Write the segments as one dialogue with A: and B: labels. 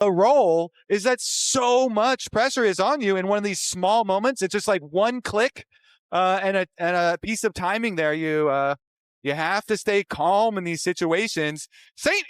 A: the role is that so much pressure is on you in one of these small moments. It's just like one click and a piece of timing there. You have to stay calm in these situations. Saint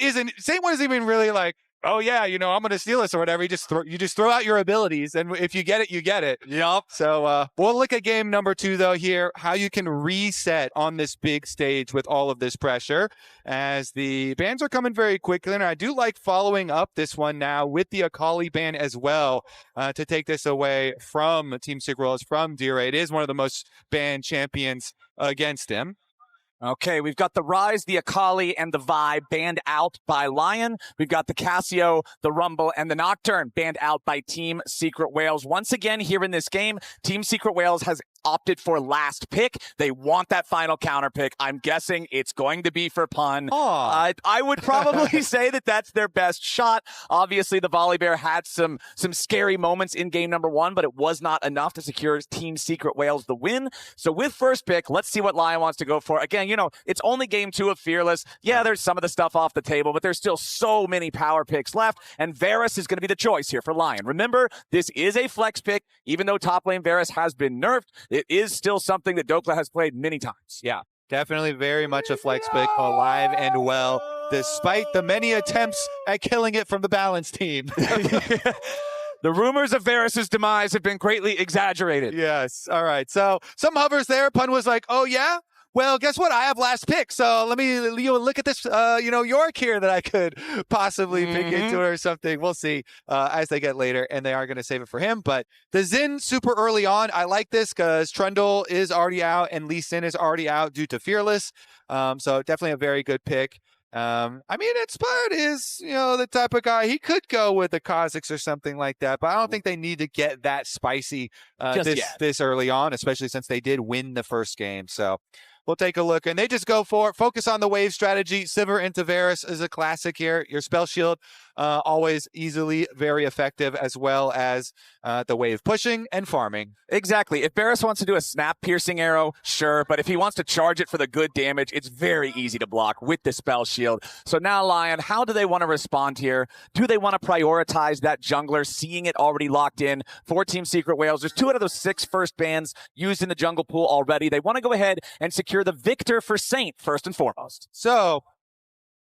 A: wasn't even really like, oh yeah, I'm going to steal this or whatever. You just throw out your abilities, and if you get it, you get it.
B: Yep.
A: So we'll look at game number 2 though here, how you can reset on this big stage with all of this pressure, as the bans are coming very quickly. And I do like following up this one now with the Akali ban as well, to take this away from Team Secret Worlds, from D-Ray. It is one of the most banned champions against him.
B: Okay, we've got the Ryze, the Akali, and the Vi banned out by LYON. We've got the Casio, the Rumble, and the Nocturne banned out by Team Secret Whales. Once again, here in this game, Team Secret Whales has opted for last pick. They want that final counter pick. I'm guessing it's going to be for Pun. I would probably say that that's their best shot. Obviously, the Volley Bear had some scary moments in game number 1, but it was not enough to secure Team Secret Whales the win. So with first pick, let's see what LYON wants to go for. Again, it's only game 2 of Fearless. Yeah, there's some of the stuff off the table, but there's still so many power picks left, and Varus is going to be the choice here for LYON. Remember, this is a flex pick. Even though top lane Varus has been nerfed, it is still something that Dhokla has played many times.
A: Yeah, definitely very much a flex pick, alive and well, despite the many attempts at killing it from the balance team.
B: The rumors of Varus' demise have been greatly exaggerated.
A: Yes. All right. So some hovers there. Pun was like, oh, yeah? Well, guess what? I have last pick. So let me look at this, York here that I could possibly pick into or something. We'll see as they get later, and they are going to save it for him. But the Xin super early on, I like this because Trundle is already out and Lee Sin is already out due to Fearless. So definitely a very good pick. Inspired is, the type of guy, he could go with the Kha'Zix or something like that, but I don't think they need to get that spicy this early on, especially since they did win the first game. So we'll take a look, and they just go for it. Focus on the wave strategy. Sivir into Varus is a classic here. Your spell shield, always easily very effective, as well as the wave pushing and farming.
B: Exactly. If Varus wants to do a snap piercing arrow, sure, but if he wants to charge it for the good damage, it's very easy to block with the spell shield. So now, LYON, how do they want to respond here? Do they want to prioritize that jungler, seeing it already locked in for Team Secret Whales? There's 2 out of those 6 first bans used in the jungle pool already. They want to go ahead and secure the Viktor for Saint first and foremost.
A: So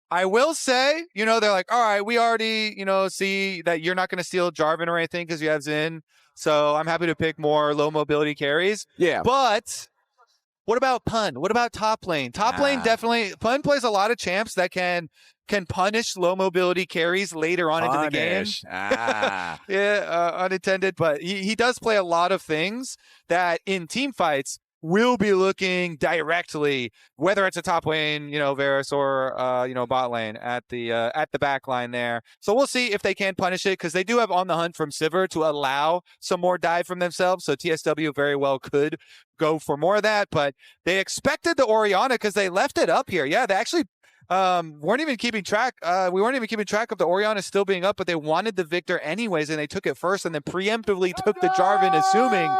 A: I will say, they're like, all right, we already, see that you're not going to steal Jarvan or anything because you have Xin. So I'm happy to pick more low mobility carries.
B: Yeah.
A: But what about Pun? What about top lane? Top lane, definitely. Pun plays a lot of champs that can punish low mobility carries later on into the game. Yeah, unintended. But he does play a lot of things that in team fights will be looking directly, whether it's a top lane, Varus, or bot lane at the back line there. So we'll see if they can punish it, because they do have On the Hunt from Sivir to allow some more dive from themselves. So TSW very well could go for more of that, but they expected the Orianna because they left it up here. Yeah, they actually weren't even keeping track. We weren't even keeping track of the Orianna still being up, but they wanted the Viktor anyways, and they took it first, and then preemptively took the Jarvan, assuming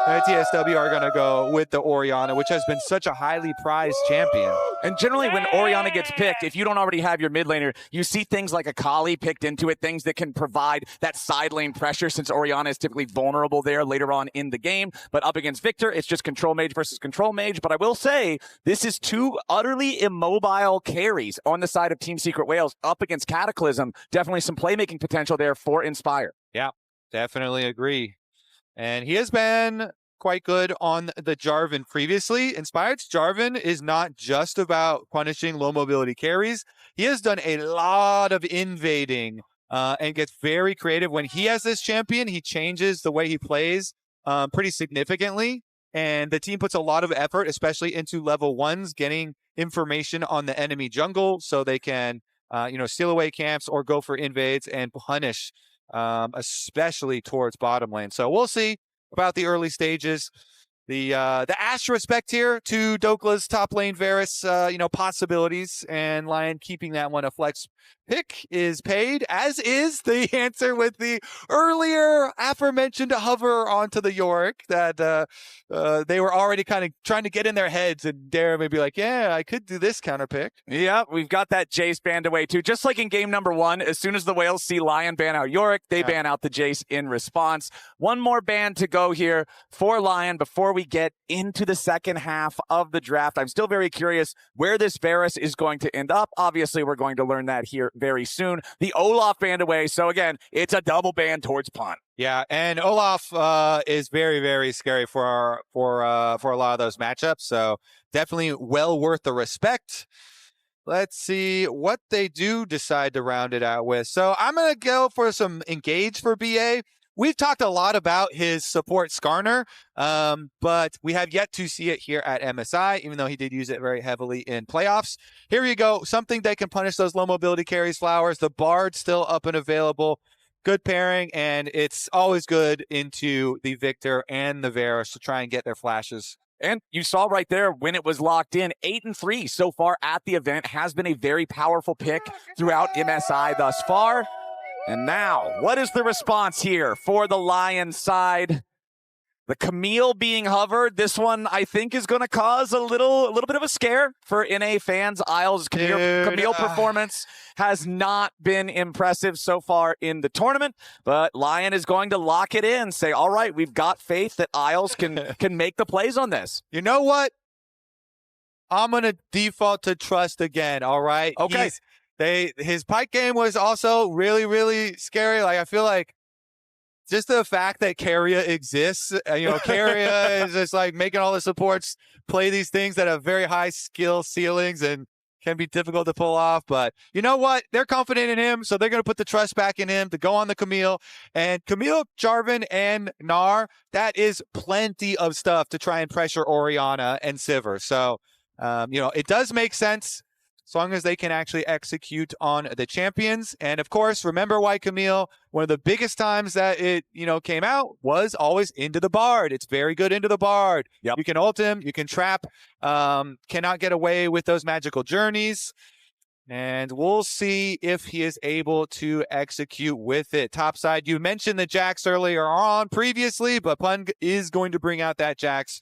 A: TSW are going to go with the Orianna, which has been such a highly prized champion.
B: And generally when Orianna gets picked, if you don't already have your mid laner, you see things like Akali picked into it, things that can provide that side lane pressure, since Orianna is typically vulnerable there later on in the game. But up against Viktor, it's just control mage versus control mage. But I will say, this is 2 utterly immobile carries on the side of Team Secret Whales up against Cataclysm. Definitely some playmaking potential there for Inspire.
A: Yeah, definitely agree. And he has been quite good on the Jarvan previously. Inspired's Jarvan is not just about punishing low mobility carries. He has done a lot of invading and gets very creative. When he has this champion, he changes the way he plays pretty significantly. And the team puts a lot of effort, especially into level 1s, getting information on the enemy jungle so they can, steal away camps or go for invades and punish, especially towards bottom lane. So we'll see about the early stages. The asterisk here to Dhokla's top lane Varus, possibilities, and LYON keeping that one a flex pick is paid, as is the answer with the earlier aforementioned hover onto the Yorick that they were already kind of trying to get in their heads, and Dare may be like, yeah, I could do this counter pick.
B: Yeah, we've got that Jace banned away too. Just like in game number 1, as soon as the Whales see LYON ban out Yorick, they ban out the Jace in response. One more ban to go here for LYON before we get into the second half of the draft. I'm still very curious where this Varus is going to end up. Obviously, we're going to learn that here very soon. The Olaf banned away, so again, it's a double ban towards punt.
A: Yeah, and Olaf is very, very scary for a lot of those matchups. So definitely well worth the respect. Let's see what they do decide to round it out with. So I'm gonna go for some engage for BA. We've talked a lot about his support Skarner, but we have yet to see it here at MSI, even though he did use it very heavily in playoffs. Here you go, something that can punish those low mobility carries, Flowers. The Bard still up and available. Good pairing, and it's always good into the Viktor and the Varus to try and get their flashes.
B: And you saw right there when it was locked in, 8-3 so far at the event, has been a very powerful pick throughout MSI thus far. And now, what is the response here for the LYON side? The Camille being hovered, this one I think is going to cause a little bit of a scare for NA fans. Isles' Camille performance has not been impressive so far in the tournament, but LYON is going to lock it in, say, all right, we've got faith that Isles can make the plays on this.
A: You know what? I'm going to default to trust again, all right?
B: Okay.
A: His Pike game was also really, really scary. Like, I feel like just the fact that Keria exists, Keria is just like making all the supports play these things that have very high skill ceilings and can be difficult to pull off. But you know what? They're confident in him, so they're going to put the trust back in him to go on the Camille. And Camille, Jarvan, and Gnar, that is plenty of stuff to try and pressure Orianna and Sivir. So, it does make sense, as long as they can actually execute on the champions. And of course, remember why Camille, one of the biggest times that it, came out was always into the Bard. It's very good into the Bard.
B: Yep.
A: You can ult him, you can trap, cannot get away with those magical journeys. And we'll see if he is able to execute with it. Topside, you mentioned the Jax earlier on previously, but Pun is going to bring out that Jax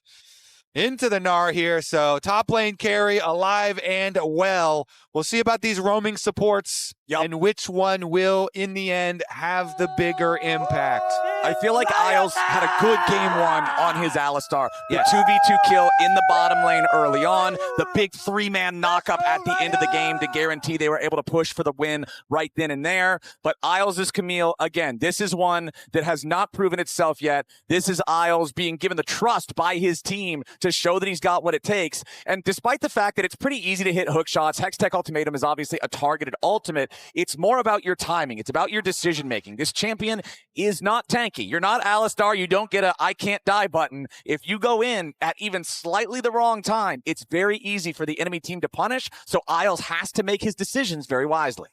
A: into the Gnar here. So top lane carry alive and well. We'll see about these roaming supports and which one will, in the end, have the bigger impact.
B: I feel like Isles had a good game 1 on his Alistar. The 2v2 kill in the bottom lane early on. The big 3-man knock-up at the end of the game to guarantee they were able to push for the win right then and there. But Isles' Camille, again, this is one that has not proven itself yet. This is Isles being given the trust by his team to show that he's got what it takes. And despite the fact that it's pretty easy to hit hook shots, Hextech Ultimatum is obviously a targeted ultimate. It's more about your timing. It's about your decision making. This champion is not tanky. You're not Alistar. You don't get a I can't die button. If you go in at even slightly the wrong time, it's very easy for the enemy team to punish. So Isles has to make his decisions very wisely.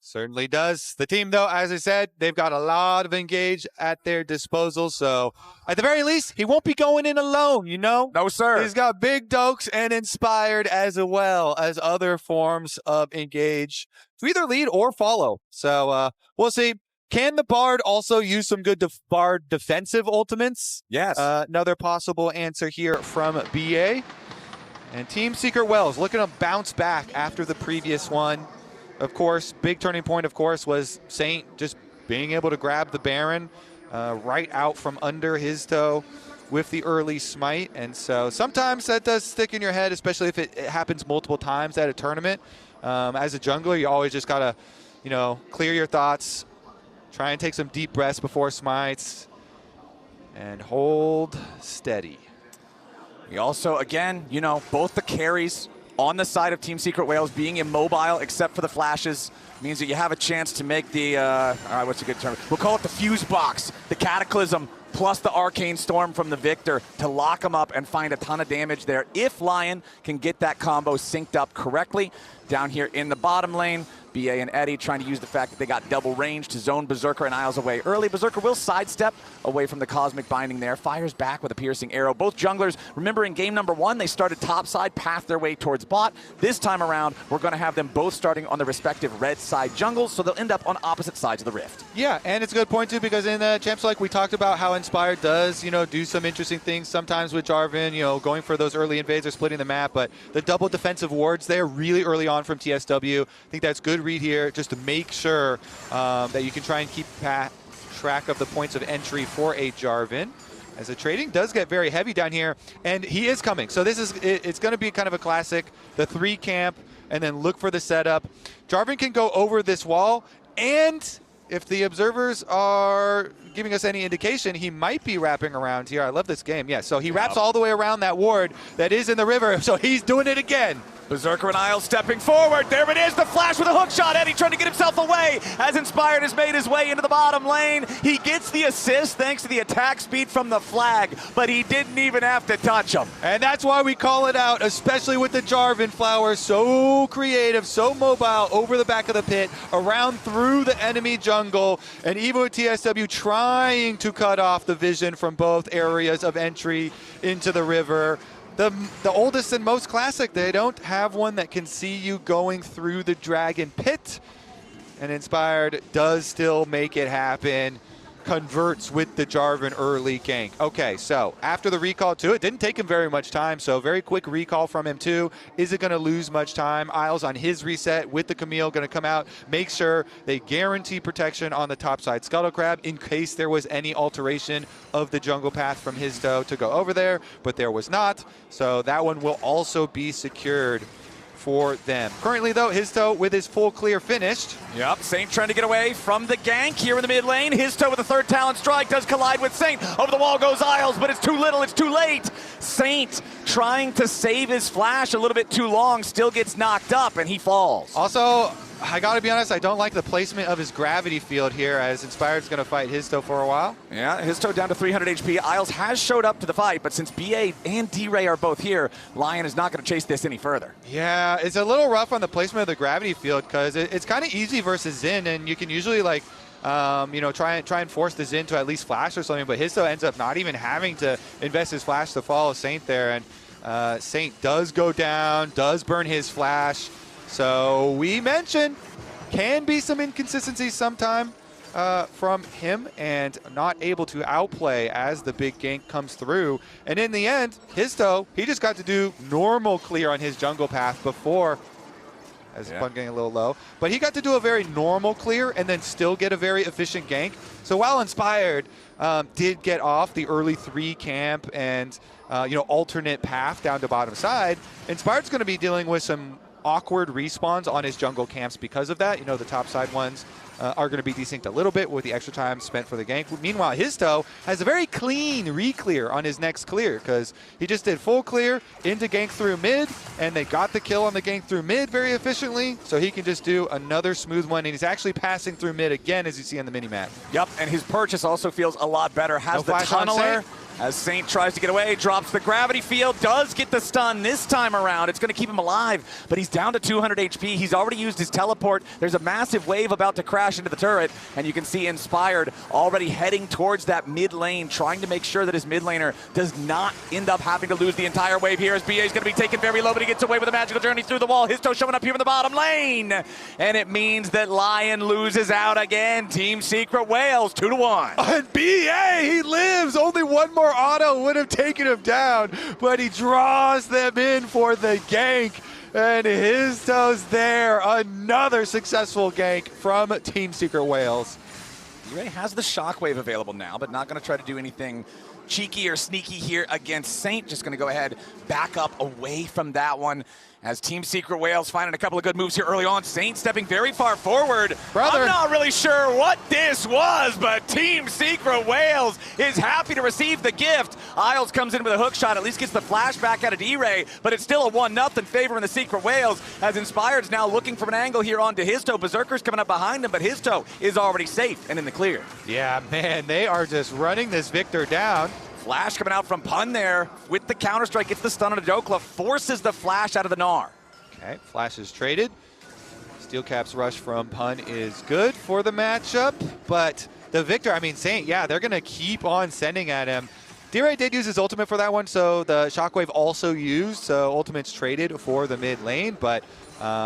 A: Certainly does. The team, though, as I said, they've got a lot of engage at their disposal. So at the very least, he won't be going in alone,
B: No, sir.
A: He's got big Dokes and Inspired as well as other forms of engage to either lead or follow. So we'll see. Can the Bard also use some good Bard defensive ultimates?
B: Yes.
A: Another possible answer here from BA. And Team Secret Wells looking to bounce back after the previous one. Of course, big turning point, of course, was Saint just being able to grab the Baron right out from under Hizto with the early smite. And so sometimes that does stick in your head, especially if it happens multiple times at a tournament. As a jungler, you always just got to, clear your thoughts, try and take some deep breaths before smites, and hold steady.
B: We also, again, both the carries on the side of Team Secret Whales being immobile except for the flashes means that you have a chance to make the, all right, what's a good term? We'll call it the fuse box, the Cataclysm, plus the Arcane Storm from the Viktor to lock them up and find a ton of damage there if LYON can get that combo synced up correctly. Down here in the bottom lane, BA and Eddie trying to use the fact that they got double range to zone Berserker and Isles away early. Berserker will sidestep away from the Cosmic Binding there, fires back with a piercing arrow. Both junglers, remember in game number 1, they started topside, pathed their way towards bot. This time around, we're going to have them both starting on the respective red side jungles, so they'll end up on opposite sides of the rift.
A: Yeah, and it's a good point too, because in the Champs Select we talked about how Inspired does, do some interesting things sometimes with Jarvan, going for those early invades or splitting the map, but the double defensive wards there really early on from TSW. I think that's good read here, just to make sure that you can try and keep track of the points of entry for a Jarvan, as the trading does get very heavy down here, and he is coming. So it's going to be kind of a classic, the 3 camp, and then look for the setup. Jarvan can go over this wall, and if the observers are giving us any indication, he might be wrapping around here. I love this game. Yeah, so he wraps all the way around that ward that is in the river, so he's doing it again.
B: Berserker and Isles stepping forward. There it is, the flash with a hook shot. Eddie trying to get himself away as Inspired has made his way into the bottom lane. He gets the assist thanks to the attack speed from the flag, but he didn't even have to touch him.
A: And that's why we call it out, especially with the Jarvan Flowers. So creative, so mobile, over the back of the pit, around through the enemy jungle, and even with TSW trying to cut off the vision from both areas of entry into the river. The oldest and most classic, they don't have one that can see you going through the Dragon Pit. And Inspired does still make it happen. Converts with the Jarvan early gank. Okay, so after the recall too, it didn't take him very much time, so very quick recall from him too. Is it going to lose much time? Isles on his reset with the Camille going to come out, make sure they guarantee protection on the top side Scuttle Crab in case there was any alteration of the jungle path from Hizto to go over there, but there was not, so that one will also be secured for them. Currently though, Hizto with his full clear finished.
B: Yep, Saint trying to get away from the gank here in the mid lane. Hizto with a 3rd talent strike does collide with Saint. Over the wall goes Isles, but it's too little, it's too late. Saint trying to save his flash a little bit too long, still gets knocked up and he falls.
A: Also, I gotta be honest, I don't like the placement of his gravity field here, as Inspired's gonna fight Hizto for a while.
B: Yeah, Hizto down to 300 HP. Isles has showed up to the fight, but since BA and D-Ray are both here, LYON is not gonna chase this any further.
A: Yeah, it's a little rough on the placement of the gravity field, because it's kind of easy versus Xin, and you can usually like, try and force the Xin to at least flash or something, but Hizto ends up not even having to invest his flash to follow Saint there, and Saint does go down, does burn his flash. So we mentioned can be some inconsistencies sometime from him, and not able to outplay as the big gank comes through. And in the end, Hizto, he just got to do normal clear on his jungle path before, as Pun getting a little low, but he got to do a very normal clear and then still get a very efficient gank. So while Inspired did get off the early 3 camp and alternate path down to bottom side, Inspired's going to be dealing with some awkward respawns on his jungle camps because of that. The top side ones are going to be desynced a little bit with the extra time spent for the gank. Meanwhile, Hizto has a very clean re-clear on his next clear, because he just did full clear into gank through mid, and they got the kill on the gank through mid very efficiently, so he can just do another smooth one, and he's actually passing through mid again, as you see on the mini-map.
B: Yep, and his purchase also feels a lot better. Has the tunneler. As Saint tries to get away, drops the gravity field, does get the stun this time around. It's going to keep him alive, but he's down to 200 HP. He's already used his teleport. There's a massive wave about to crash into the turret, and you can see Inspired already heading towards that mid lane, trying to make sure that his mid laner does not end up having to lose the entire wave here, as BA is going to be taken very low, but he gets away with a magical journey through the wall. Hizto showing up here in the bottom lane, and it means that LYON loses out again. Team Secret Whales, 2-1.
A: And BA, he lives. Only one more auto would have taken him down, but he draws them in for the gank, and Hizto's there. Another successful gank from Team Secret Whales.
B: Ray has the shockwave available now, but not going to try to do anything cheeky or sneaky here against Saint. Just going to go ahead, back up away from that one. As Team Secret Whales finding a couple of good moves here early on. Saint stepping very far forward.
A: Brother.
B: I'm not really sure what this was, but Team Secret Whales is happy to receive the gift. Isles comes in with a hook shot, at least gets the flashback out of D-Ray, but it's still a 1-0 favor in the Secret Whales, as Inspired's now looking from an angle here onto Hizto. Berserker's coming up behind him, but Hizto is already safe and in the clear.
A: Yeah, man, they are just running this Viktor down.
B: Flash coming out from Pun there with the counter-strike, gets the stun on a Dhokla, forces the flash out of the Gnar.
A: Okay, flash is traded. Steel Cap's rush from Pun is good for the matchup, but the Viktor, I mean, Saint, yeah, they're going to keep on sending at him. D-Ray did use his ultimate for that one, so the Shockwave also used, so ultimate's traded for the mid lane, but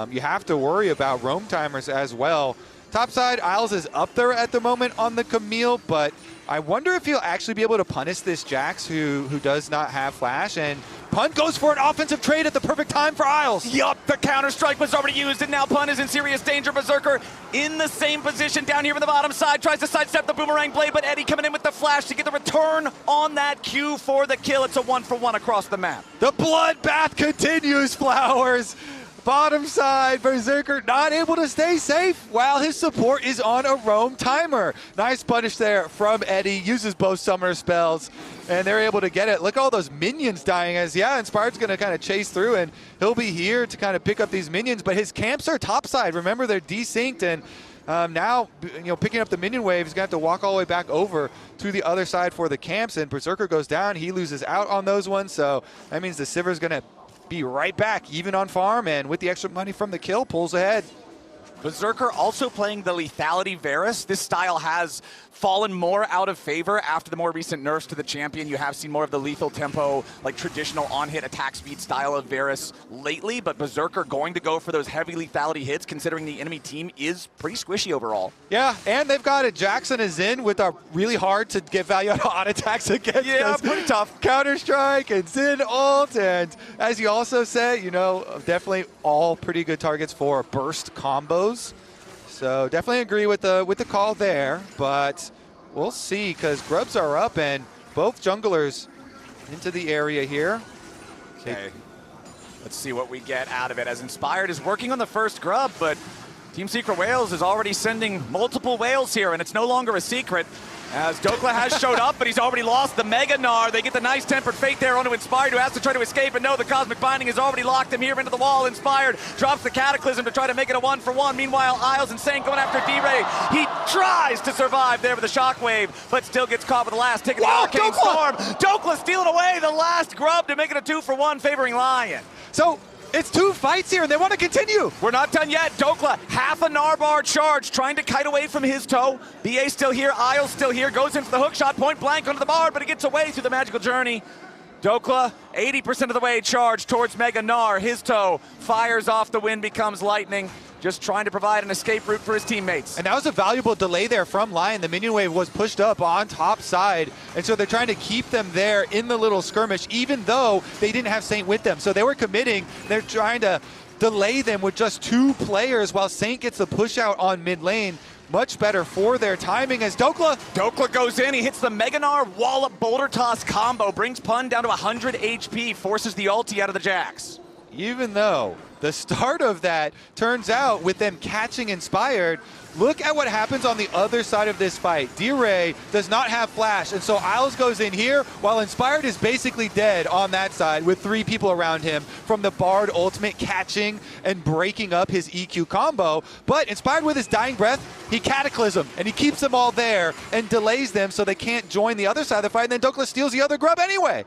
A: you have to worry about roam timers as well. Topside, Isles is up there at the moment on the Camille, but I wonder if he'll actually be able to punish this Jax who does not have flash, and Pun goes for an offensive trade at the perfect time for Isles.
B: Yup, the counter-strike was already used, and now Pun is in serious danger. Berserker in the same position down here in the bottom side, tries to sidestep the boomerang blade, but Eddie coming in with the flash to get the return on that Q for the kill. It's a 1-for-1 across the map.
A: The bloodbath continues, Flowers. Bottom side, Berserker not able to stay safe while his support is on a roam timer. Nice punish there from Eddie, uses both summoner spells, and they're able to get it. Look at all those minions dying as, yeah, Inspired's gonna kind of chase through, and he'll be here to kind of pick up these minions, but his camps are topside. Remember, they're desynced, and now, picking up the minion wave, he's gonna have to walk all the way back over to the other side for the camps, and Berserker goes down, he loses out on those ones, so that means the Sivir's gonna be right back, even on farm, and with the extra money from the kill, pulls ahead.
B: Berserker also playing the lethality Varus. This style has fallen more out of favor after the more recent nerfs to the champion. You have seen more of the lethal tempo, like traditional on-hit attack speed style of Varus lately, but Berserker going to go for those heavy lethality hits considering the enemy team is pretty squishy overall.
A: Yeah, and they've got a Jackson is in with a really hard to get value out of odd attacks against.
B: Yeah, pretty tough.
A: Counter-strike and Zin ult, and as you also said, definitely all pretty good targets for burst combos. So definitely agree with the call there, but we'll see because grubs are up and both junglers into the area here.
B: Okay, let's see what we get out of it as Inspired is working on the first grub, but Team Secret Whales is already sending multiple whales here, and it's no longer a secret as Dhokla has showed up, but he's already lost the Mega Gnar. They get the nice Tempered Fate there onto Inspired, who has to try to escape, and no, the Cosmic Binding has already locked him here into the wall. Inspired drops the Cataclysm to try to make it a 1-for-1. Meanwhile, Isles and Saint going after D-Ray. He tries to survive there with the Shockwave, but still gets caught with the last ticket of the Arcane Storm. Dhokla stealing away the last grub to make it a 2-for-1 favoring Lion.
A: So it's 2 fights here, and they want to continue.
B: We're not done yet. Dhokla, half a Narbar charge, trying to kite away from Hizto. BA still here, Isles still here, goes in for the hook shot, point blank onto the bar, but it gets away through the magical journey. Dhokla, 80% of the way charged towards Mega Gnar. Hizto fires off the wind, becomes lightning. Just trying to provide an escape route for his teammates.
A: And that was a valuable delay there from Lion. The minion wave was pushed up on top side, and so they're trying to keep them there in the little skirmish, even though they didn't have Saint with them. So they were committing. They're trying to delay them with just 2 players while Saint gets the push out on mid lane. Much better for their timing as Dhokla
B: goes in, he hits the Mega Gnar wallop boulder toss combo, brings Pun down to 100 HP, forces the ulti out of the Jax.
A: Even though the start of that turns out with them catching Inspired, look at what happens on the other side of this fight. D-Ray does not have flash, and so Isles goes in here while Inspired is basically dead on that side with 3 people around him from the Bard ultimate catching and breaking up his EQ combo. But Inspired with his dying breath, he Cataclysm, and he keeps them all there and delays them so they can't join the other side of the fight, and then Dhokla steals the other grub anyway.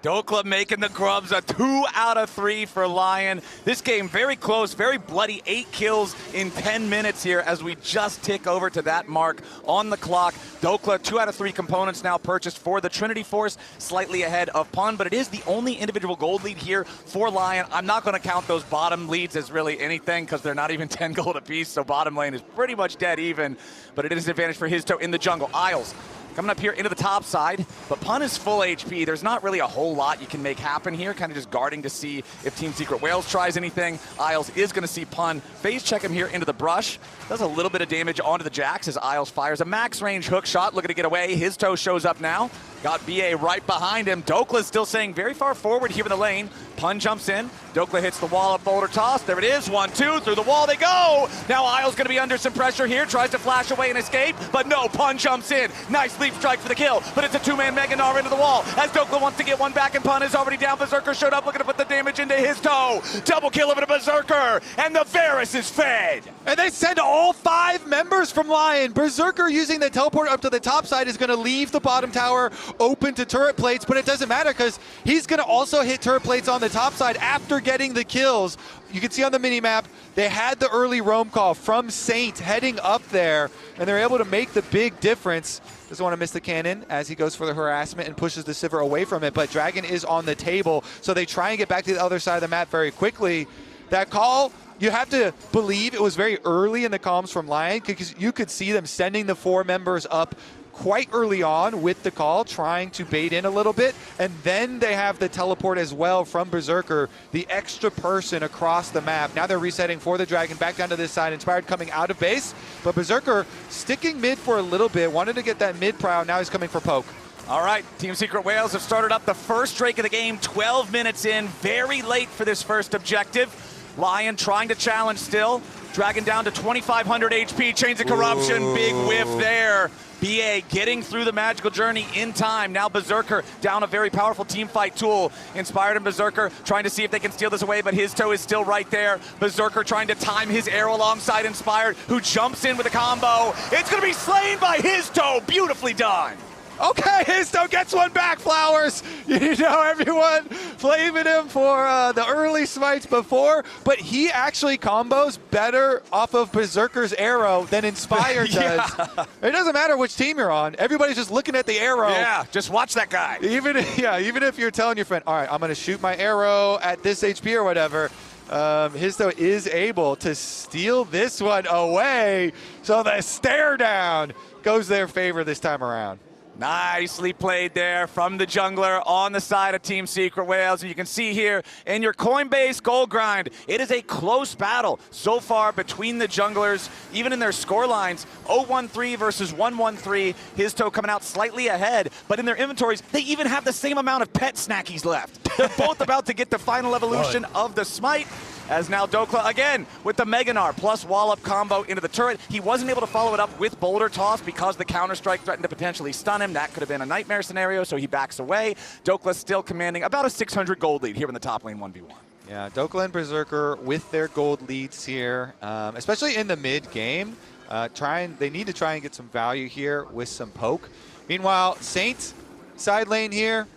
B: Dhokla making the grubs a 2 out of 3 for Lion. This game very close, very bloody. 8 kills in 10 minutes here as we just tick over to that mark on the clock. Dhokla, 2 out of 3 components now purchased for the Trinity Force, slightly ahead of Pun, but it is the only individual gold lead here for Lion. I'm not going to count those bottom leads as really anything because they're not even 10 gold apiece, so bottom lane is pretty much dead even, but it is an advantage for Hizto in the jungle. Isles coming up here into the top side, but Pun is full HP. There's not really a whole lot you can make happen here, kind of just guarding to see if Team Secret Whales tries anything. Isles is going to see Pun phase check him here into the brush. Does a little bit of damage onto the Jax as Isles fires a max range hook shot, looking to get away. Hizto shows up now. Got BA right behind him. Dhokla still staying very far forward here in the lane. Pun jumps in. Dhokla hits the wall of boulder toss. There it is. 1-2 through the wall they go. Now Isles going to be under some pressure here. Tries to flash away and escape, but no. Pun jumps in. Nice leap strike for the kill, but it's a 2-man Mega Gnar into the wall as Dhokla wants to get one back, and Pun is already down. Berserker showed up looking to put the damage into his toe. Double kill over to Berserker, and the Varus is fed.
A: And they send all 5 members from Lion. Berserker using the teleport up to the top side is going to leave the bottom tower open to turret plates, but it doesn't matter because he's going to also hit turret plates on the top side after getting the kills. You can see on the mini-map, they had the early roam call from Saint heading up there, and they're able to make the big difference. Doesn't want to miss the cannon as he goes for the harassment and pushes the Sivir away from it, but Dragon is on the table, so they try and get back to the other side of the map very quickly. That call, you have to believe it was very early in the comms from LYON, because you could see them sending the 4 members up quite early on with the call, trying to bait in a little bit, and then they have the teleport as well from Berserker, the extra person across the map. Now they're resetting for the Dragon back down to this side. Inspired coming out of base, but Berserker sticking mid for a little bit, wanted to get that mid prow, now he's coming for poke.
B: All right, Team Secret Whales have started up the first Drake of the game, 12 minutes in, very late for this first objective. LYON trying to challenge still. Dragon down to 2,500 HP, Chains of Corruption,
A: Ooh.
B: big whiff there. BA getting through the magical journey in time. Now Berserker down a very powerful team fight tool. Inspired and Berserker trying to see if they can steal this away, but Hizto is still right there. Berserker trying to time his arrow alongside Inspired, who jumps in with a combo. It's gonna be slain by Hizto, beautifully done.
A: Okay, Hizto gets one back, Flowers. You know, everyone blaming him for the early smites before, but he actually combos better off of Berserker's arrow than Inspired does.
B: Yeah.
A: It doesn't matter which team you're on. Everybody's just looking at the arrow.
B: Yeah, just watch that guy.
A: Even if you're telling your friend, all right, I'm going to shoot my arrow at this HP or whatever, Hizto is able to steal this one away. So the stare down goes their favor this time around.
B: Nicely played there from the jungler on the side of Team Secret Whales. And you can see here in your Coinbase gold grind, it is a close battle so far between the junglers, even in their score lines. 0-1-3 versus 1-1-3. Hizto coming out slightly ahead, but in their inventories, they even have the same amount of pet snackies left. They're both about to get the final evolution of the smite. As now Dhokla again with the Gnar plus wall-up combo into the turret. He wasn't able to follow it up with Boulder Toss because the counter-strike threatened to potentially stun him. That could have been a nightmare scenario, so he backs away. Dhokla still commanding about a 600 gold lead here in the top lane 1v1.
A: Yeah, Dhokla and Berserker with their gold leads here, especially in the mid game. They need to try and get some value here with some poke. Meanwhile, Saint side lane here,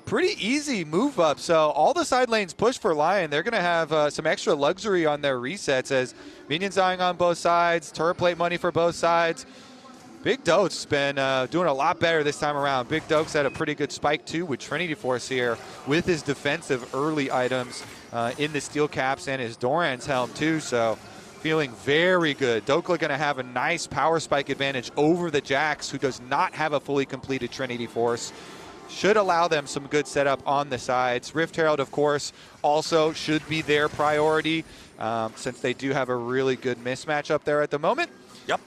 A: pretty easy move up. So all the side lanes push for LYON. They're going to have some extra luxury on their resets as minions dying on both sides, turret plate money for both sides. Big Doke's been doing a lot better this time around. Big Doke's had a pretty good spike too with Trinity Force here with his defensive early items in the steel caps and his Doran's helm too. So feeling very good. Dhokla going to have a nice power spike advantage over the Jax, who does not have a fully completed Trinity Force. Should allow them some good setup on the sides. Rift Herald, of course, also should be their priority since they do have a really good mismatch up there at the moment.
B: Yep.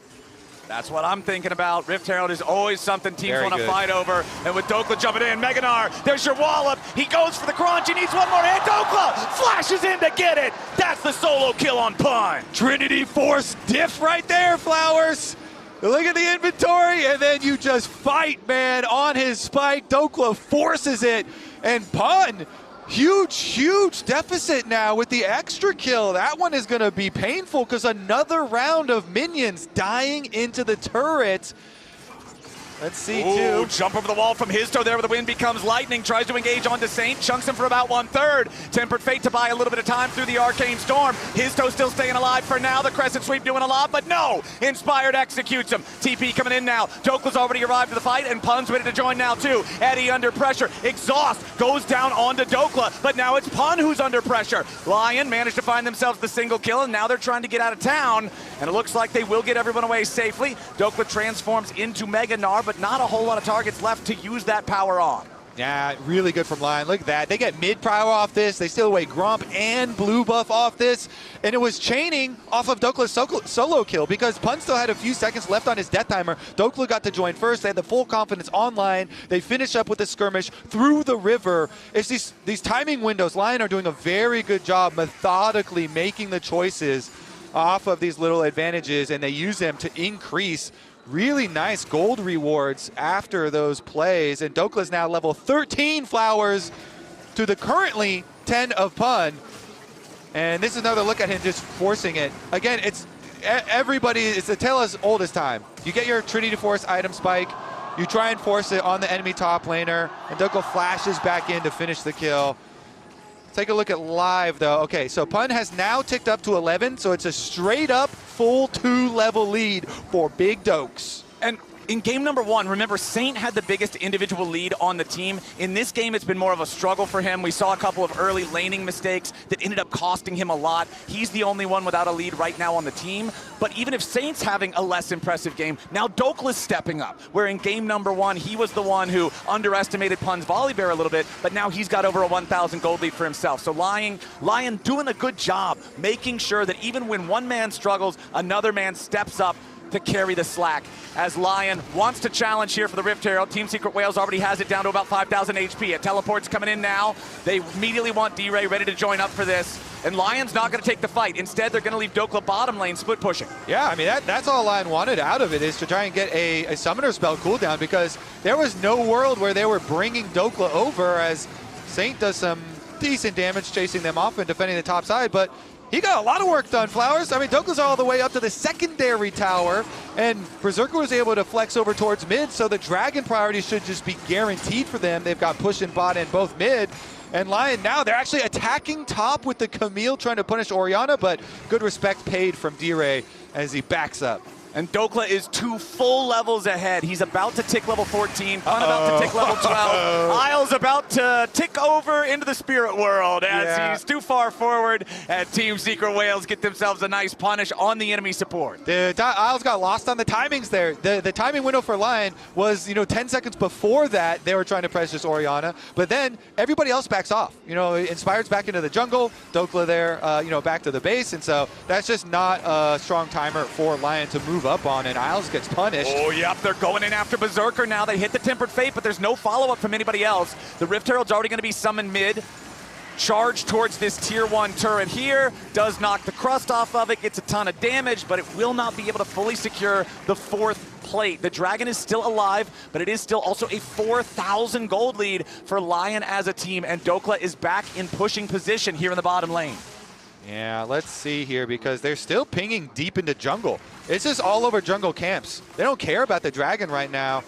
B: That's what I'm thinking about. Rift Herald is always something teams want to fight over. And with Dhokla jumping in, Gnar, there's your wallop. He goes for the crunch. He needs one more hit. Dhokla flashes in to get it. That's the solo kill on Pun.
A: Trinity Force diff right there, Flowers. Look at the inventory, and then you just fight, man, on his spike. Dhokla forces it, and Pun, huge deficit now with the extra kill. That one is going to be painful because another round of minions dying into the turret. Let's see,
B: Ooh, jump over the wall from Hizto there where the wind becomes lightning. Tries to engage onto Saint, chunks him for about 1/3. Tempered Fate to buy a little bit of time through the Arcane Storm. Hizto still staying alive for now. The Crescent Sweep doing a lot, but no! Inspired executes him. TP coming in now. Dokla's already arrived to the fight, and Pun's ready to join now too. Eddie under pressure. Exhaust goes down onto Dhokla, but now it's Pun who's under pressure. LYON managed to find themselves the single kill, and now they're trying to get out of town, and it looks like they will get everyone away safely. Dhokla transforms into Gnar, but not a whole lot of targets left to use that power on.
A: Yeah, really good from LYON. Look at that. They get mid power off this. They steal away Grump and blue buff off this. And it was chaining off of Dokla's solo kill because Pun still had a few seconds left on his death timer. Dhokla got to join first. They had the full confidence online. They finish up with the skirmish through the river. It's these timing windows. LYON are doing a very good job methodically making the choices off of these little advantages, and they use them to increase really nice gold rewards after those plays. And Dokla's now level 13, Flowers, to the currently 10 of Pun. And this is another look at him just forcing it. Again, it's a tale as old as time. You get your Trinity Force item spike, You try and force it on the enemy top laner, and Dhokla flashes back in to finish the kill. Take a look at live, though. Okay, so Pun has now ticked up to 11, so it's a straight-up full 2-level lead for Big Dokes.
B: And in game number 1, remember, Saint had the biggest individual lead on the team. In this game, it's been more of a struggle for him. We saw a couple of early laning mistakes that ended up costing him a lot. He's the only one without a lead right now on the team. But even if Saint's having a less impressive game, now Dokla's stepping up, where in game number 1, he was the one who underestimated Pun's Volibear a little bit, but now he's got over a 1,000 gold lead for himself. So LYON doing a good job, making sure that even when one man struggles, another man steps up to carry the slack. As LYON wants to challenge here for the Rift Herald, Team Secret Whales already has it down to about 5,000 HP. A teleport's coming in now. They immediately want D-Ray ready to join up for this. And LYON's not going to take the fight. Instead, they're going to leave Dhokla bottom lane split pushing.
A: Yeah, I mean, that's all LYON wanted out of it, is to try and get a summoner spell cooldown, because there was no world where they were bringing Dhokla over, as Saint does some decent damage chasing them off and defending the top side, but he got a lot of work done, Flowers. I mean, Dokla's all the way up to the secondary tower, and Berserker was able to flex over towards mid, so the Dragon priority should just be guaranteed for them. They've got push and bot and both mid. And LYON now, they're actually attacking top with the Camille trying to punish Orianna, but good respect paid from D-Ray as he backs up.
B: And Dhokla is 2 full levels ahead. He's about to tick level 14, Pun about to tick level 12. Isles about to tick over into the spirit world as he's too far forward, and Team Secret Whales get themselves a nice punish on the enemy support.
A: Isles got lost on the timings there. The timing window for LYON was, 10 seconds before that, they were trying to press this Orianna, but then everybody else backs off. Inspired's back into the jungle, Dhokla there, back to the base, and so that's just not a strong timer for LYON to move up on, and Isles gets punished.
B: Oh, yep, they're going in after Berserker now. They hit the Tempered Fate, but there's no follow-up from anybody else. The Rift Herald's already going to be summoned mid. Charge towards this tier 1 turret here. Does knock the crust off of it, gets a ton of damage, but it will not be able to fully secure the 4th plate. The Dragon is still alive, but it is still also a 4,000 gold lead for LYON as a team, and Dhokla is back in pushing position here in the bottom lane.
A: Yeah, let's see here, because they're still pinging deep into jungle. It's just all over jungle camps. They don't care about the Dragon right now.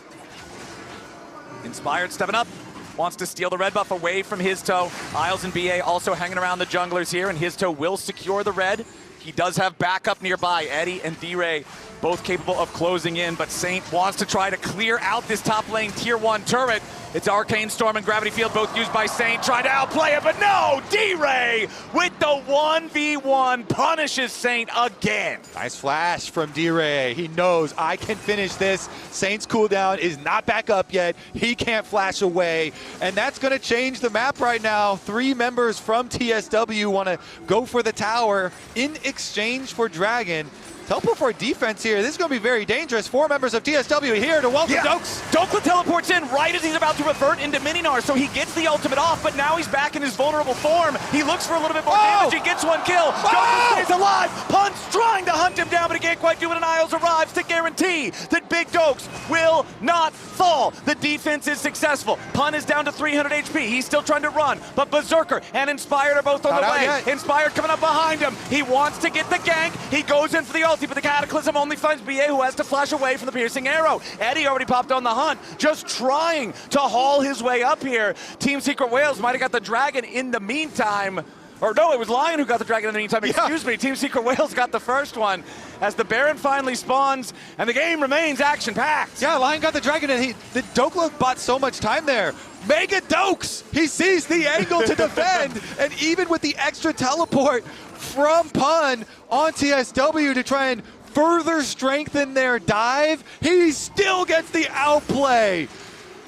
B: Inspired stepping up, wants to steal the red buff away from Hizto. Isles and BA also hanging around the junglers here, and Hizto will secure the red. He does have backup nearby. Eddie and D-Ray both capable of closing in, but Saint wants to try to clear out this top lane tier 1 turret. It's Arcane Storm and Gravity Field, both used by Saint, trying to outplay it, but no! D-Ray with the 1v1 punishes Saint again.
A: Nice flash from D-Ray. He knows, I can finish this. Saint's cooldown is not back up yet. He can't flash away, and that's going to change the map right now. 3 members from TSW want to go for the tower in exchange for Dragon. Teleport for defense here. This is going to be very dangerous. 4 members of TSW here to welcome Dokes.
B: Dhokla teleports in right as he's about to revert into Mini-Gnar, so he gets the ultimate off, but now he's back in his vulnerable form. He looks for a little bit more damage. He gets 1 kill. Dhokla stays alive. Pun's trying to hunt him down, but he can't quite do it, and Isles arrives to guarantee that Big Dokes will not fall. The defense is successful. Pun is down to 300 HP. He's still trying to run, but Berserker and Inspired are both on the way. Inspired coming up behind him. He wants to get the gank. He goes in for the ulti, but the Cataclysm only finds BA, who has to flash away from the piercing arrow. Eddie already popped on the hunt, just trying to haul his way up here. Team Secret Whales might have got the Dragon in the meantime. Or no, it was LYON who got the Dragon in the meantime. Excuse me, Team Secret Whales got the first one as the Baron finally spawns, and the game remains action-packed.
A: Yeah, LYON got the Dragon, and the Dhokla bought so much time there. Mega Dokes! He sees the angle to defend, and even with the extra teleport from Pun on TSW to try and further strengthen their dive, he still gets the outplay.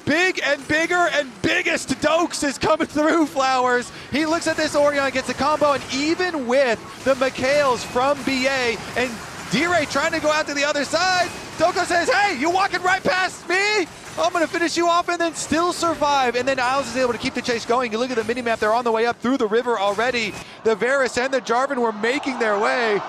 A: Big and bigger and biggest Dokes is coming through, Flowers. He looks at this Orianna, gets a combo, and even with the Mikhails from BA and D-Ray trying to go out to the other side, Dhokla says, hey, you walking right past me? I'm going to finish you off and then still survive. And then Isles is able to keep the chase going. You look at the minimap, they're on the way up through the river already. The Varus and the Jarvan were making their way.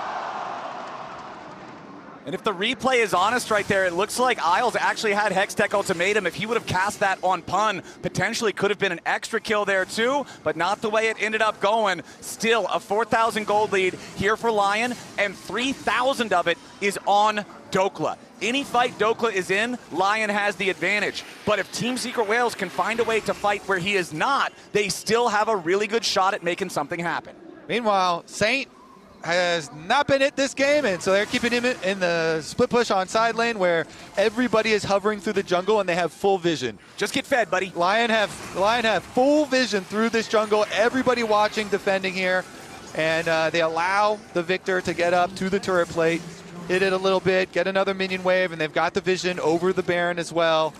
B: And if the replay is honest right there, it looks like Isles actually had Hextech Ultimatum. If he would have cast that on Pun, potentially could have been an extra kill there too, but not the way it ended up going. Still a 4,000 gold lead here for LYON, and 3,000 of it is on Dhokla. Any fight Dhokla is in, LYON has the advantage. But if Team Secret Whales can find a way to fight where he is not, they still have a really good shot at making something happen.
A: Meanwhile, Saint has not been hit this game, and so they're keeping him in the split push on side lane where everybody is hovering through the jungle and they have full vision.
B: Just get fed, buddy.
A: LYON have full vision through this jungle. Everybody watching, defending here, and they allow the Viktor to get up to the turret plate, hit it a little bit, get another minion wave, and they've got the vision over the Baron as well.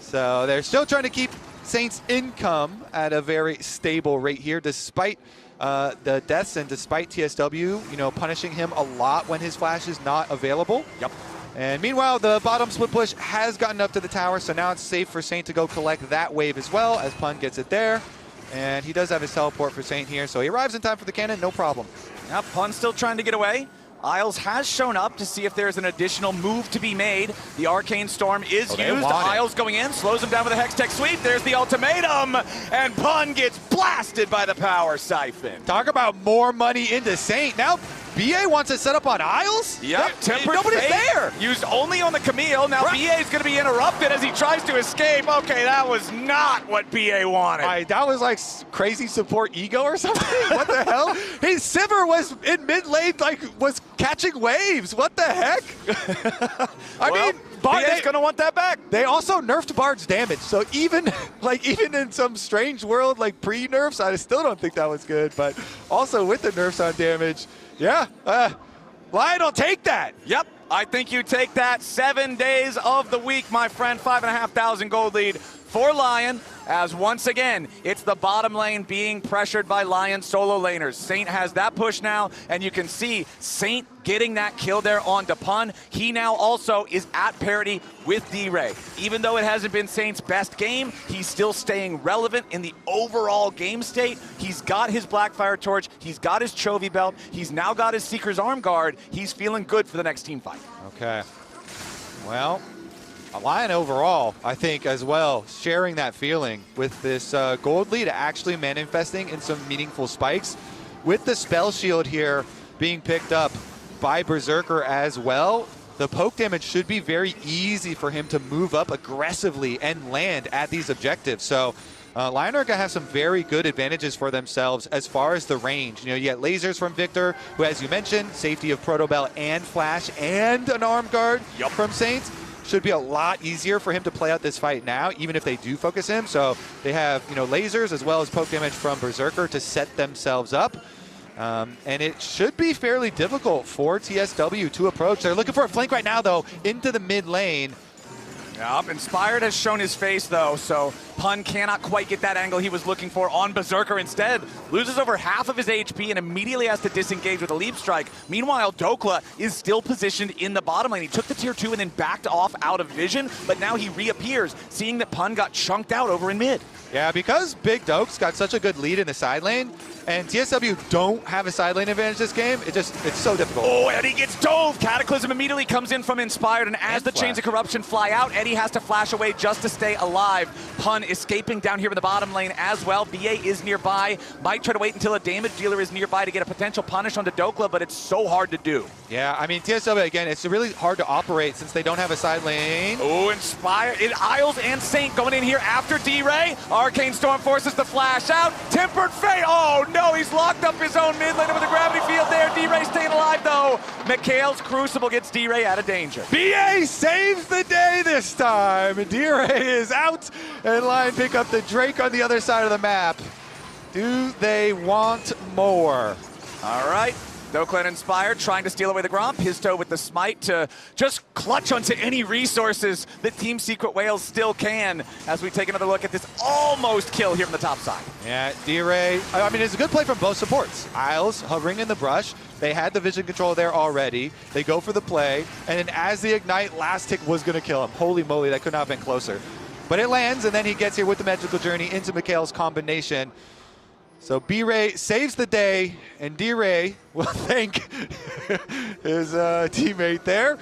A: So they're still trying to keep Saint's income at a very stable rate here, despite the deaths and despite TSW, punishing him a lot when his flash is not available.
B: Yep.
A: And meanwhile, the bottom split push has gotten up to the tower, so now it's safe for Saint to go collect that wave as well, as Pun gets it there. And he does have his teleport for Saint here, so he arrives in time for the cannon, no problem.
B: Yep, Pun still trying to get away. Isles has shown up to see if there's an additional move to be made. The Arcane Storm is used. Isles going in, slows him down with a Hextech sweep. There's the ultimatum, and Pun gets blasted by the power siphon.
A: Talk about more money into Saint. Now BA wants to set up on Isles?
B: Yep,
A: nobody's there.
B: Used only on the Camille. Now BA is going to be interrupted as he tries to escape. Okay, that was not what BA wanted.
A: That was like crazy support ego or something. What the hell? Hey, Sivir was in mid lane, was catching waves. What the heck? I mean,
B: BA's going to want that back.
A: They also nerfed Bard's damage, so even in some strange world like pre-nerfs, I still don't think that was good. But also with the nerfs on damage, yeah, LYON will take that.
B: Yep, I think you take that. 7 days of the week, my friend. 5,500 gold lead for LYON, as once again, it's the bottom lane being pressured by LYON solo laners. Saint has that push now, and you can see Saint getting that kill there on Pun. He now also is at parity with D-Ray. Even though it hasn't been Saint's best game, he's still staying relevant in the overall game state. He's got his Blackfire Torch, he's got his Chovy belt, he's now got his Seeker's Arm Guard. He's feeling good for the next team fight.
A: Okay. Well, LYON overall, I think, as well, sharing that feeling with this gold lead actually manifesting in some meaningful spikes. With the spell shield here being picked up by Berserker as well, the poke damage should be very easy for him to move up aggressively and land at these objectives. So LYON are going to have some very good advantages for themselves as far as the range. You get lasers from Viktor, who, as you mentioned, safety of Protobell and Flash and an arm guard from Saints. Should be a lot easier for him to play out this fight now, even if they do focus him. So they have, lasers as well as poke damage from Berserker to set themselves up. And it should be fairly difficult for TSW to approach. They're looking for a flank right now, though, into the mid lane.
B: Yep, Inspired has shown his face, though, so Pun cannot quite get that angle he was looking for on Berserker. Instead, loses over half of his HP and immediately has to disengage with a leap strike. Meanwhile, Dhokla is still positioned in the bottom lane. He took the tier 2 and then backed off out of vision, but now he reappears, seeing that Pun got chunked out over in mid.
A: Yeah, because Big Doke's got such a good lead in the side lane, and TSW don't have a side lane advantage this game, it's so difficult.
B: Oh, Eddie gets dove! Cataclysm immediately comes in from Inspired, and as the Chains of Corruption fly out, Eddie has to flash away just to stay alive. Pun escaping down here in the bottom lane as well. BA is nearby, might try to wait until a damage dealer is nearby to get a potential punish onto Dhokla, but it's so hard to do.
A: Yeah, I mean, TSW, again, it's really hard to operate since they don't have a side lane.
B: Oh, Inspired, Isles and Saint going in here after D-Ray. Arcane Storm forces the flash out. Tempered Fate, oh no, he's locked up his own mid laner with a gravity field there. D-Ray staying alive though. Mikhail's Crucible gets D-Ray out of danger.
A: BA saves the day this time. D-Ray is out, and LYON pick up the Drake on the other side of the map. Do they want more?
B: All right. Dhokla Inspired trying to steal away the Gromp. Hizto with the smite to just clutch onto any resources that Team Secret Whales still can as we take another look at this almost kill here from the top side.
A: Yeah, D-Ray, I mean, it's a good play from both supports. Isles hovering in the brush. They had the vision control there already. They go for the play, and then as the Ignite, last tick was going to kill him. Holy moly, that could not have been closer. But it lands, and then he gets here with the Magical Journey into Mikhail's combination. So B-Ray saves the day, and D-Ray will thank his teammate there.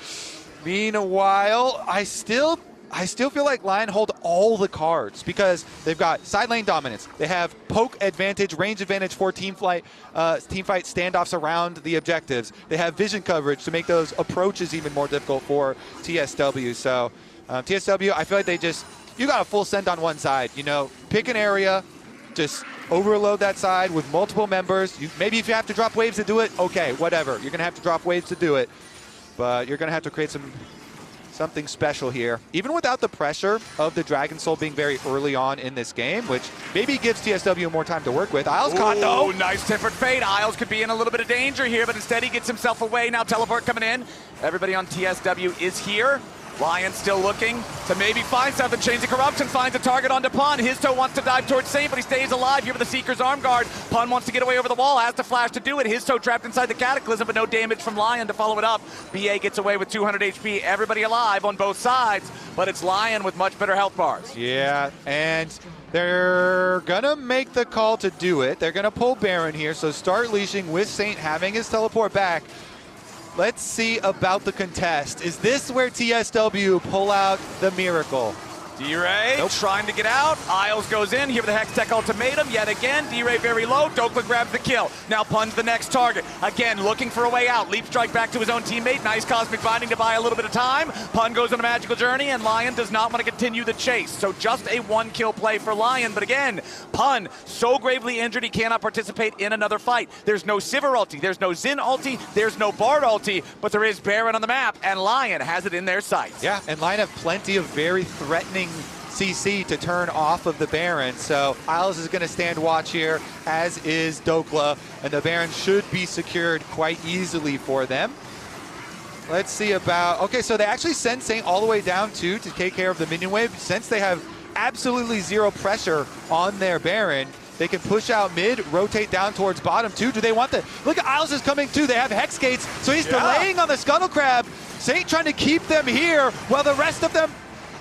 A: Meanwhile, I still I still feel like LYON hold all the cards because they've got side lane dominance. They have poke advantage, range advantage for team fight standoffs around the objectives. They have vision coverage to make those approaches even more difficult for TSW. So TSW, I feel like you got a full send on one side. You know, pick an area, just overload that side with multiple members. Maybe if you have to drop waves to do it, okay, whatever. You're gonna have to drop waves to do it, but you're gonna have to create something special here. Even without the pressure of the Dragon Soul being very early on in this game, which maybe gives TSW more time to work with. Isles caught though.
B: Nice Tempered Fate. Isles could be in a little bit of danger here, but instead he gets himself away. Now teleport coming in. Everybody on TSW is here. LYON still looking to maybe find something. Chains of Corruption finds a target onto Pun. Hizto wants to dive towards Saint, but he stays alive here with the Seeker's Arm Guard. Pun wants to get away over the wall, has to flash to do it. Hizto trapped inside the Cataclysm, but no damage from LYON to follow it up. BA gets away with 200 HP. Everybody alive on both sides, but it's LYON with much better health bars.
A: Yeah, and they're gonna make the call to do it. They're gonna pull Baron here, so start leashing with Saint having his teleport back. Let's see about the contest. Is this where TSW pull out the miracle?
B: D-Ray trying to get out. Isles goes in here with the Hextech ultimatum yet again. D-Ray very low. Dhokla grabs the kill. Now Pun's the next target. Again, looking for a way out. Leap strike back to his own teammate. Nice cosmic binding to buy a little bit of time. Pun goes on a magical journey, and LYON does not want to continue the chase. So just a one-kill play for LYON. But again, Pun so gravely injured he cannot participate in another fight. There's no Sivir ulti. There's no Xin ulti. There's no Bard ulti. But there is Baron on the map, and LYON has it in their sights.
A: Yeah, and LYON have plenty of very threatening CC to turn off of the Baron. So Isles is going to stand watch here, as is Dhokla, and the Baron should be secured quite easily for them. Let's see about, okay, so they actually send Saint all the way down to take care of the minion wave. Since they have absolutely zero pressure on their Baron, they can push out mid, rotate down towards bottom too. Do they want the, look at Isles is coming too. They have Hex Gates, so he's delaying on the Scuttle Crab. Saint trying to keep them here while the rest of them.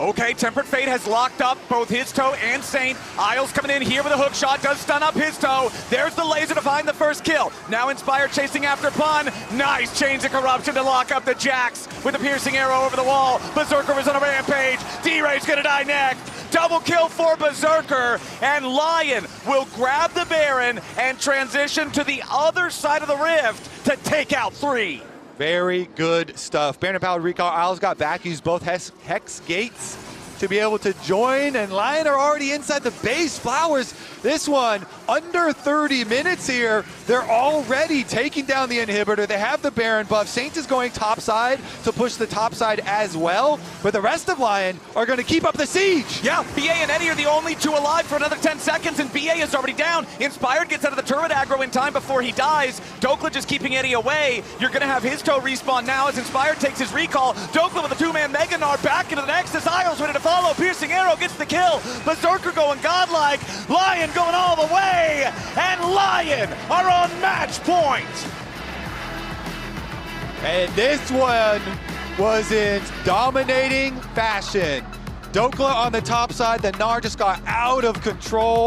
B: Okay, Tempered Fate has locked up both Hizto and Saint. Isles coming in here with a hook shot, does stun up Hizto. There's the laser to find the first kill. Now Inspire chasing after Pun. Nice Chains of Corruption to lock up the Jax with a piercing arrow over the wall. Berserker was on a rampage. D-Ray's gonna die next. Double kill for Berserker, and LYON will grab the Baron and transition to the other side of the rift to take out 3.
A: Very good stuff. Baron powered recall. Isles got back, used both Hex Gates to be able to join, and LYON are already inside the base. Flowers, this one, under 30 minutes here. They're already taking down the inhibitor. They have the Baron buff. Saint is going topside to push the topside as well, but the rest of LYON are going to keep up the siege.
B: Yeah, BA and Eddie are the only two alive for another 10 seconds, and BA is already down. Inspired gets out of the turret aggro in time before he dies. Dhokla just keeping Eddie away. You're going to have Hizto respawn now as Inspired takes his recall. Dhokla with a two-man Mega Gnar back into the Nexus. Isles ready to follow. Piercing arrow gets the kill. Berserker going godlike. LYON going all the way, and LYON are on match point.
A: And this one was in dominating fashion. Dhokla on the top side, the Gnar just got out of control.